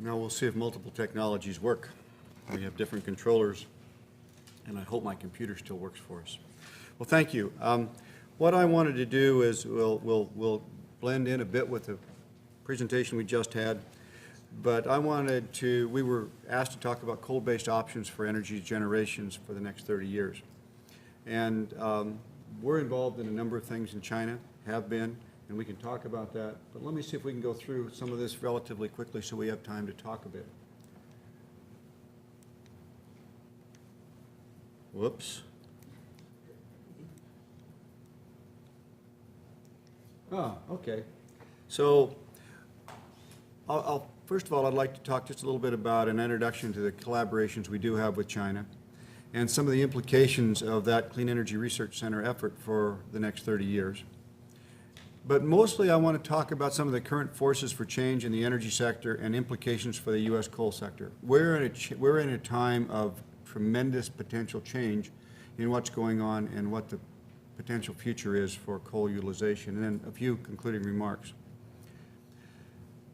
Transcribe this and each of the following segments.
Now we'll see if multiple technologies work. We have different controllers, and I hope my computer still works for us. Well, thank you. What I wanted to do is we'll blend in a bit with the presentation we just had, but we were asked to talk about coal-based options for energy generations for the next 30 years. And we're involved in a number of things in China, have been, and we can talk about that. But let me see if we can go through some of this relatively quickly so we have time to talk a bit. Whoops. Okay. So first of all, I'd like to talk just a little bit about an introduction to the collaborations we do have with China and some of the implications of that Clean Energy Research Center effort for the next 30 years. But mostly I want to talk about some of the current forces for change in the energy sector and implications for the U.S. coal sector. We're in a time of tremendous potential change in what's going on and what the potential future is for coal utilization. And then a few concluding remarks.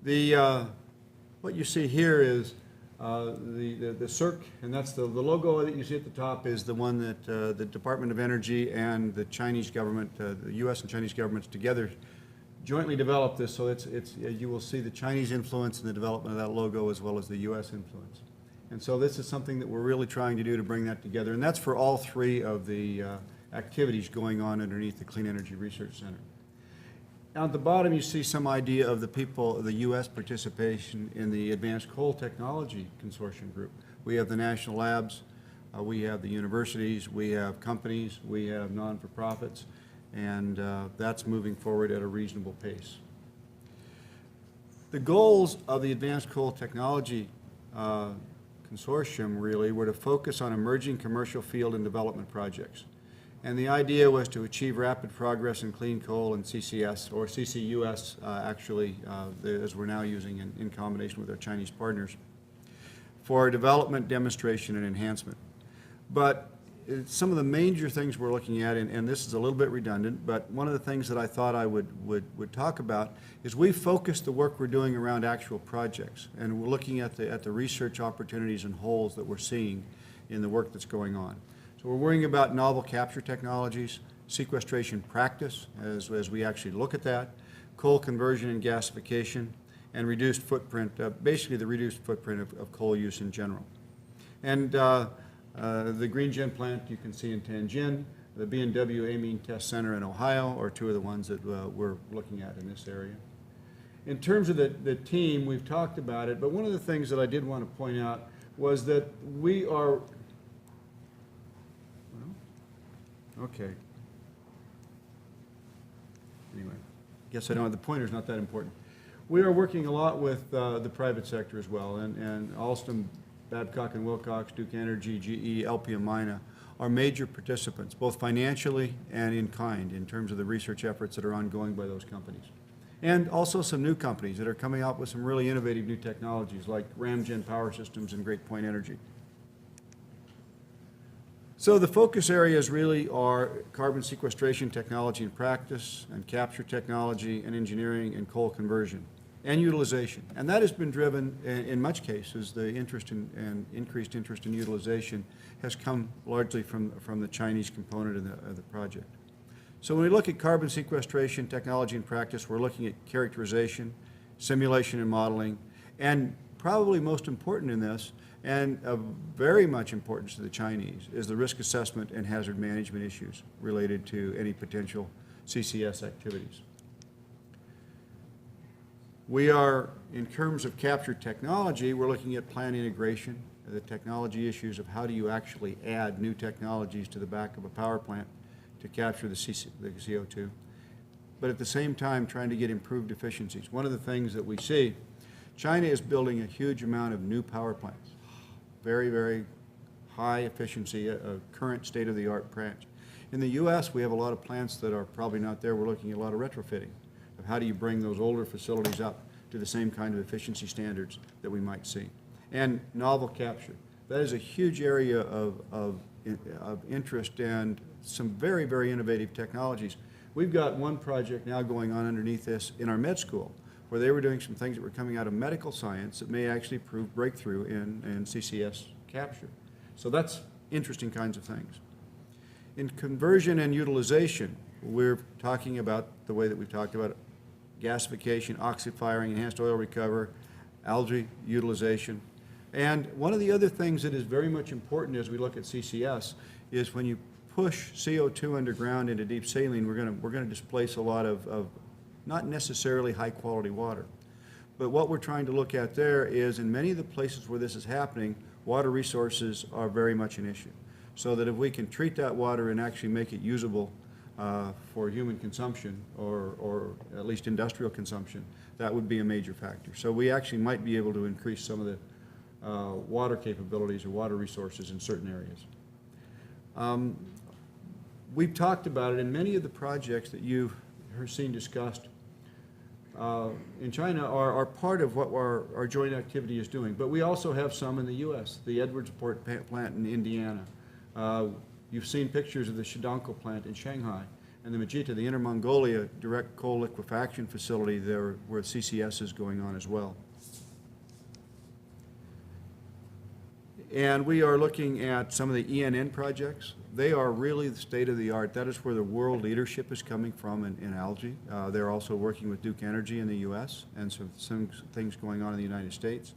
What you see here is the CERC, and that's the logo that you see at the top is the one that the Department of Energy and the Chinese government, the U.S. and Chinese governments together jointly developed this. So you will see the Chinese influence in the development of that logo as well as the U.S. influence. And so this is something that we're really trying to do to bring that together. And that's for all three of the activities going on underneath the Clean Energy Research Center. Now at the bottom you see some idea of the U.S. participation in the Advanced Coal Technology Consortium group. We have the national labs, we have the universities, we have companies, we have non-for-profits, and that's moving forward at a reasonable pace. The goals of the Advanced Coal Technology Consortium really were to focus on emerging commercial field and development projects. And the idea was to achieve rapid progress in clean coal and CCS, or CCUS actually, as we're now using in combination with our Chinese partners, for development, demonstration, and enhancement. But some of the major things we're looking at, and this is a little bit redundant, but one of the things that I thought I would talk about is we focus the work we're doing around actual projects, and we're looking at the research opportunities and holes that we're seeing in the work that's going on. So we're worrying about novel capture technologies, sequestration practice as we actually look at that, coal conversion and gasification, and reduced footprint, basically the reduced footprint of coal use in general. And the Green Gen plant you can see in Tianjin, the B&W Amine Test Center in Ohio are two of the ones that we're looking at in this area. In terms of the team, we've talked about it, but one of the things that I did want to point out was that we are okay. Anyway, I guess I don't have the pointer's not that important. We are working a lot with the private sector as well, and Alstom, Babcock and Wilcox, Duke Energy, GE, LP Mina are major participants, both financially and in kind, in terms of the research efforts that are ongoing by those companies. And also some new companies that are coming out with some really innovative new technologies like Ramgen Power Systems and Great Point Energy. So the focus areas really are carbon sequestration technology and practice, and capture technology and engineering and coal conversion and utilization. And that has been driven, in much cases, the interest in, and increased interest in utilization has come largely from the Chinese component of the project. So when we look at carbon sequestration technology and practice, we're looking at characterization, simulation and modeling, and probably most important in this, and of very much importance to the Chinese, is the risk assessment and hazard management issues related to any potential CCS activities. We are, in terms of capture technology, we're looking at plant integration, the technology issues of how do you actually add new technologies to the back of a power plant to capture the CO2, but at the same time trying to get improved efficiencies. One of the things that we see, China is building a huge amount of new power plants. Very, very high efficiency, a current state-of-the-art plant. In the U.S., we have a lot of plants that are probably not there. We're looking at a lot of retrofitting of how do you bring those older facilities up to the same kind of efficiency standards that we might see. And novel capture. That is a huge area of interest and some very, very innovative technologies. We've got one project now going on underneath this in our med school, where they were doing some things that were coming out of medical science that may actually prove breakthrough in CCS capture. So that's interesting kinds of things. In conversion and utilization, we're talking about the way that we've talked about it: gasification, oxy-firing, enhanced oil recover, algae utilization. And one of the other things that is very much important as we look at CCS is when you push CO2 underground into deep saline, we're going to displace a lot of not necessarily high quality water. But what we're trying to look at there is, in many of the places where this is happening, water resources are very much an issue. So that if we can treat that water and actually make it usable for human consumption, or at least industrial consumption, that would be a major factor. So we actually might be able to increase some of the water capabilities or water resources in certain areas. We've talked about it in many of the projects that you've seen discussed in China are part of what our joint activity is doing. But we also have some in the U.S., the Edwardsport plant in Indiana. You've seen pictures of the Shidonko plant in Shanghai, and the Majita, the Inner Mongolia direct coal liquefaction facility there where CCS is going on as well. And we are looking at some of the ENN projects. They are really the state of the art. That is where the world leadership is coming from in algae. They're also working with Duke Energy in the U.S. and some things going on in the United States.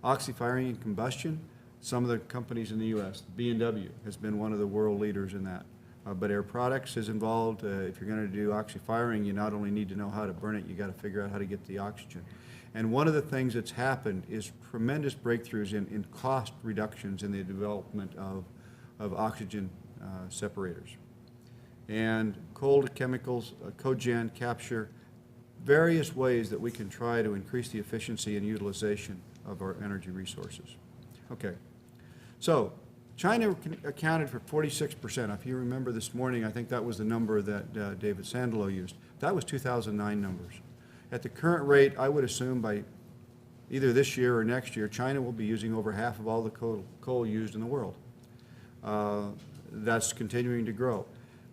Oxy-firing and combustion, some of the companies in the U.S., B&W has been one of the world leaders in that. But Air Products is involved. If you're going to do oxy-firing, you not only need to know how to burn it, you got to figure out how to get the oxygen. And one of the things that's happened is tremendous breakthroughs in cost reductions in the development of oxygen separators. And cold chemicals, cogen, capture, various ways that we can try to increase the efficiency and utilization of our energy resources. Okay, so China accounted for 46%. If you remember this morning, I think that was the number that David Sandalo used. That was 2009 numbers. At the current rate, I would assume by either this year or next year, China will be using over half of all the coal used in the world. That's continuing to grow.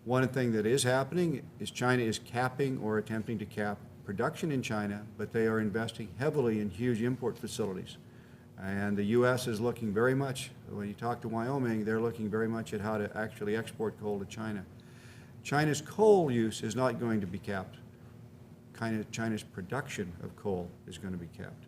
One thing that is happening is China is capping or attempting to cap production in China, but they are investing heavily in huge import facilities. And the U.S. is looking very much, when you talk to Wyoming, they're looking very much at how to actually export coal to China. China's coal use is not going to be capped. China's production of coal is going to be capped.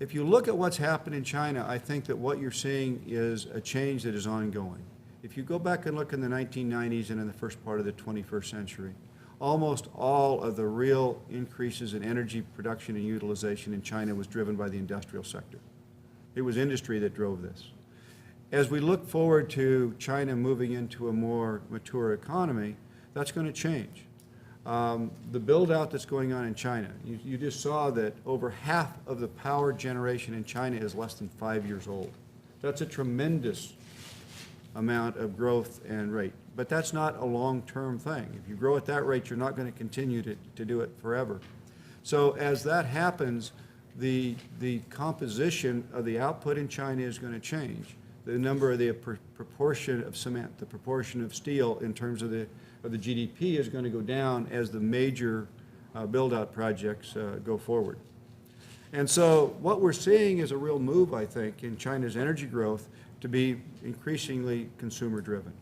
If you look at what's happened in China, I think that what you're seeing is a change that is ongoing. If you go back and look in the 1990s and in the first part of the 21st century, almost all of the real increases in energy production and utilization in China was driven by the industrial sector. It was industry that drove this. As we look forward to China moving into a more mature economy, that's going to change. The build-out that's going on in China, you just saw that over half of the power generation in China is less than 5 years old. That's a tremendous amount of growth and rate. But that's not a long-term thing. If you grow at that rate, you're not going to continue to do it forever. So as that happens, the composition of the output in China is going to change. The number of the proportion of cement, the proportion of steel in terms of the GDP is going to go down as the major build-out projects go forward. And so what we're seeing is a real move, I think, in China's energy growth to be increasingly consumer-driven.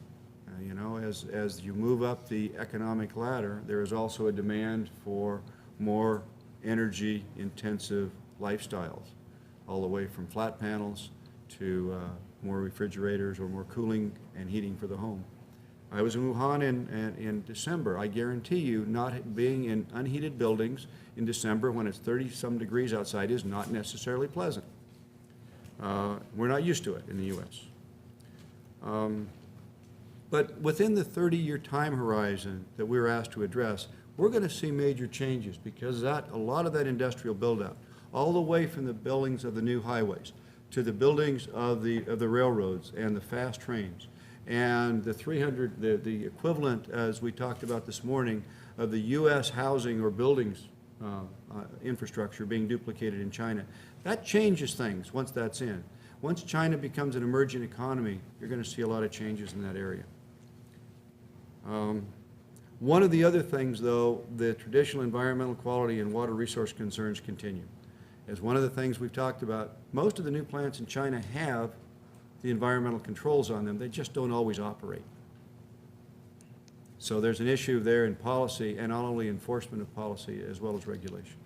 You know, as you move up the economic ladder, there is also a demand for more energy-intensive lifestyles, all the way from flat panels to more refrigerators or more cooling and heating for the home. I was in Wuhan in December. I guarantee you, not being in unheated buildings in December when it's 30-some degrees outside is not necessarily pleasant. We're not used to it in the U.S. But within the 30-year time horizon that we were asked to address, we're going to see major changes because a lot of that industrial build-out, all the way from the buildings of the new highways to the buildings of the railroads and the fast trains, and the equivalent, as we talked about this morning, of the U.S. housing or buildings infrastructure being duplicated in China. That changes things once that's in. Once China becomes an emerging economy, you're going to see a lot of changes in that area. One of the other things, though, the traditional environmental quality and water resource concerns continue. As one of the things we've talked about, most of the new plants in China have the environmental controls on them. They just don't always operate. So there's an issue there in policy, and not only enforcement of policy as well as regulation.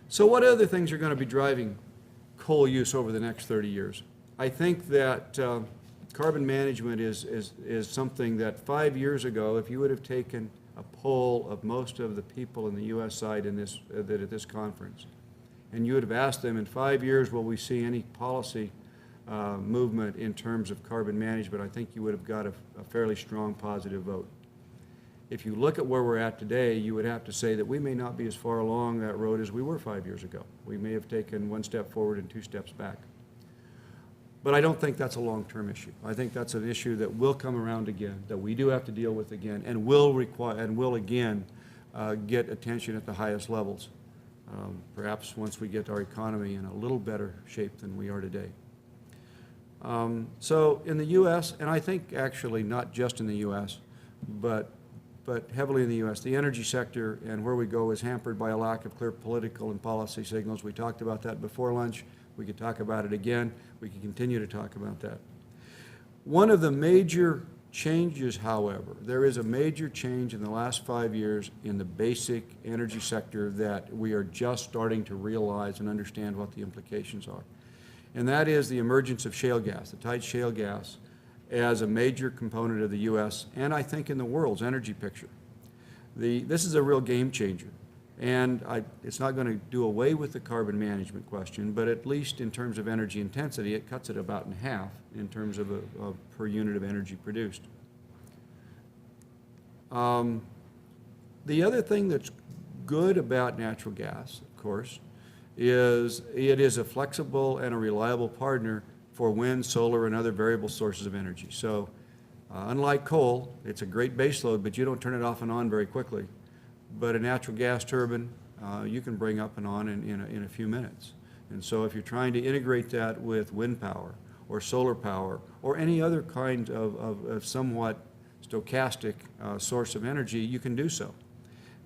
So what other things are going to be driving coal use over the next 30 years? I think that carbon management is something that 5 years ago, if you would have taken a poll of most of the people in the U.S. side in this, at this conference, and you would have asked them, in 5 years, will we see any policy movement in terms of carbon management, I think you would have got a fairly strong positive vote. If you look at where we're at today, you would have to say that we may not be as far along that road as we were 5 years ago. We may have taken 1 step forward and 2 steps back. But I don't think that's a long-term issue. I think that's an issue that will come around again, that we do have to deal with again, and will again get attention at the highest levels. Perhaps once we get our economy in a little better shape than we are today. So in the U.S., and I think actually not just in the U.S., but heavily in the U.S., the energy sector and where we go is hampered by a lack of clear political and policy signals. We talked about that before lunch. We could talk about it again. We can continue to talk about that. One of the major changes, however, there is a major change in the last 5 years in the basic energy sector that we are just starting to realize and understand what the implications are. And that is the emergence of shale gas, the tight shale gas, as a major component of the U.S. and I think in the world's energy picture. This is a real game changer. And it's not going to do away with the carbon management question, but at least in terms of energy intensity, it cuts it about in half in terms of per unit of energy produced. The other thing that's good about natural gas, of course, is it is a flexible and a reliable partner for wind, solar, and other variable sources of energy. So unlike coal, it's a great base load, but you don't turn it off and on very quickly. But a natural gas turbine, you can bring up and on in a few minutes. And so if you're trying to integrate that with wind power or solar power or any other kind of somewhat stochastic source of energy, you can do so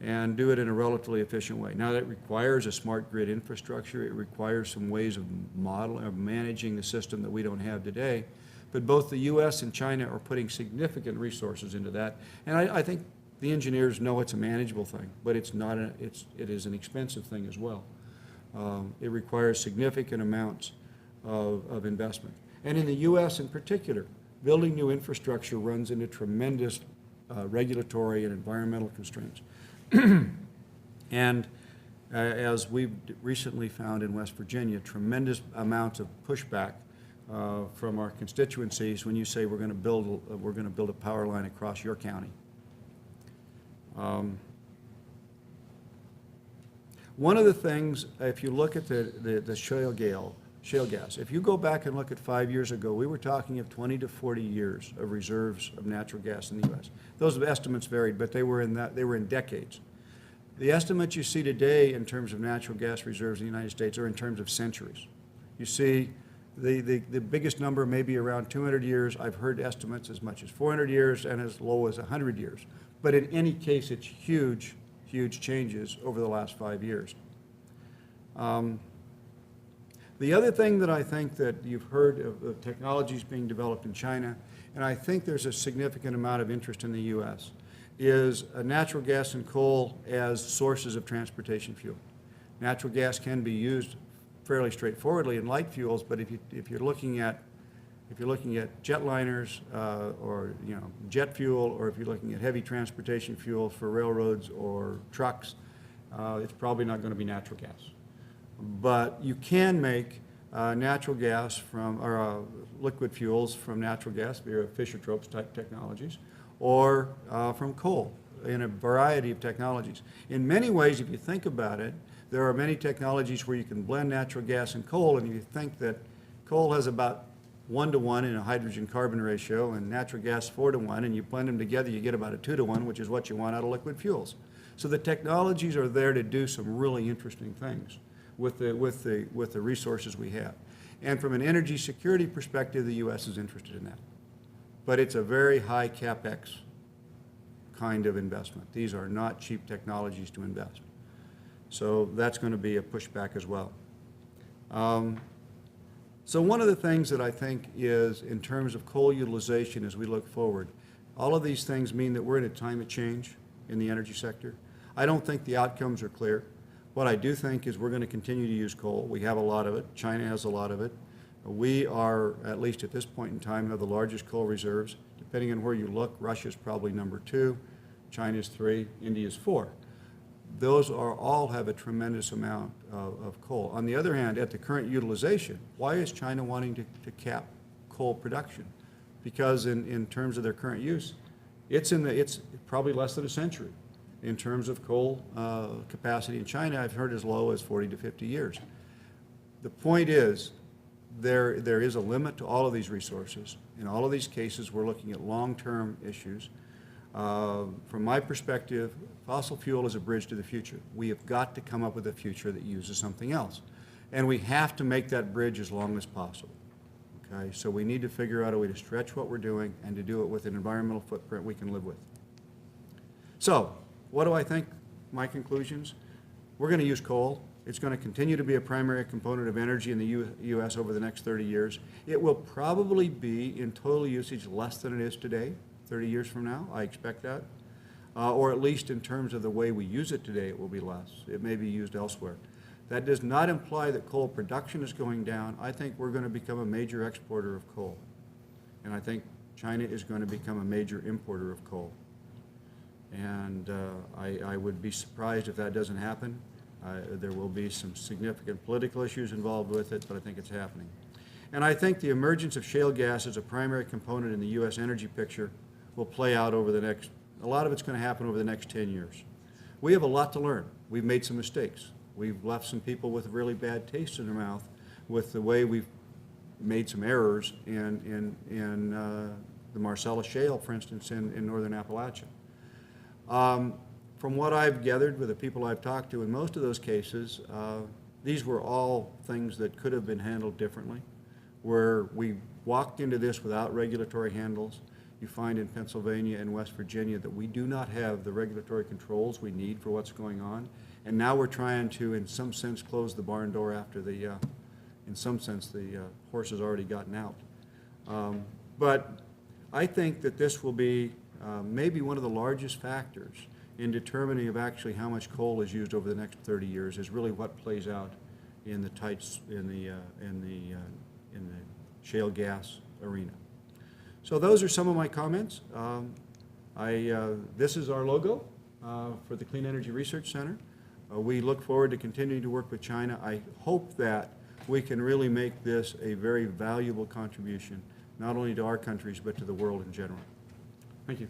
and do it in a relatively efficient way. Now that requires a smart grid infrastructure. It requires some ways of managing the system that we don't have today. But both the U.S. and China are putting significant resources into that. And I think the engineers know it's a manageable thing, but it is an expensive thing as well. It requires significant amounts of investment. And in the U.S. in particular, building new infrastructure runs into tremendous regulatory and environmental constraints. And as we've recently found in West Virginia, tremendous amounts of pushback from our constituencies when you say we're going to build a power line across your county. One of the things, if you look at the shale gas, if you go back and look at 5 years ago, we were talking of 20 to 40 years of reserves of natural gas in the U.S. Those estimates varied, but they were in decades. The estimates you see today in terms of natural gas reserves in the United States are in terms of centuries. You see the biggest number may be around 200 years. I've heard estimates as much as 400 years and as low as 100 years. But in any case, it's huge, huge changes over the last 5 years. The other thing that I think that you've heard of technologies being developed in China, and I think there's a significant amount of interest in the U.S., is natural gas and coal as sources of transportation fuel. Natural gas can be used fairly straightforwardly in light fuels, but if you're looking at jetliners or jet fuel, or if you're looking at heavy transportation fuel for railroads or trucks, it's probably not going to be natural gas. But you can make natural gas from, or liquid fuels from natural gas via Fischer-Tropsch type technologies, or from coal in a variety of technologies. In many ways, if you think about it, there are many technologies where you can blend natural gas and coal, and you think that coal has about 1-to-1 in a hydrogen-carbon ratio, and natural gas 4-to-1, and you blend them together, you get about a 2-to-1, which is what you want out of liquid fuels. So the technologies are there to do some really interesting things with the resources we have. And from an energy security perspective, the U.S. is interested in that. But it's a very high CapEx kind of investment. These are not cheap technologies to invest. So that's going to be a pushback as well. So one of the things that I think is, in terms of coal utilization as we look forward, all of these things mean that we're in a time of change in the energy sector. I don't think the outcomes are clear. What I do think is we're going to continue to use coal. We have a lot of it. China has a lot of it. We are, at least at this point in time, have the largest coal reserves. Depending on where you look, Russia's probably number 2, China's 3, India's 4. Those are all have a tremendous amount of coal. On the other hand, at the current utilization, why is China wanting to cap coal production? Because in terms of their current use, it's probably less than a century in terms of coal capacity in China. I've heard as low as 40 to 50 years. The point is, there is a limit to all of these resources. In all of these cases, we're looking at long-term issues. From my perspective, fossil fuel is a bridge to the future. We have got to come up with a future that uses something else. And we have to make that bridge as long as possible. Okay? So we need to figure out a way to stretch what we're doing and to do it with an environmental footprint we can live with. So, what do I think? My conclusions? We're going to use coal. It's going to continue to be a primary component of energy in the U.S. over the next 30 years. It will probably be, in total usage, less than it is today, 30 years from now. I expect that. Or at least in terms of the way we use it today, it will be less. It may be used elsewhere. That does not imply that coal production is going down. I think we're going to become a major exporter of coal. And I think China is going to become a major importer of coal. And I would be surprised if that doesn't happen. There will be some significant political issues involved with it, but I think it's happening. And I think the emergence of shale gas as a primary component in the U.S. energy picture will play out over the next, a lot of it's going to happen over the next 10 years. We have a lot to learn. We've made some mistakes. We've left some people with really bad taste in their mouth with the way we've made some errors in the Marcellus Shale, for instance, in northern Appalachia. From what I've gathered with the people I've talked to, in most of those cases, these were all things that could have been handled differently, where we walked into this without regulatory handles. You find in Pennsylvania and West Virginia that we do not have the regulatory controls we need for what's going on, and now we're trying to, in some sense, close the barn door after the, in some sense, the horse has already gotten out. But I think that this will be maybe one of the largest factors in determining of actually how much coal is used over the next 30 years is really what plays out in the shale gas arena. So those are some of my comments. This is our logo for the Clean Energy Research Center. We look forward to continuing to work with China. I hope that we can really make this a very valuable contribution, not only to our countries, but to the world in general. Thank you.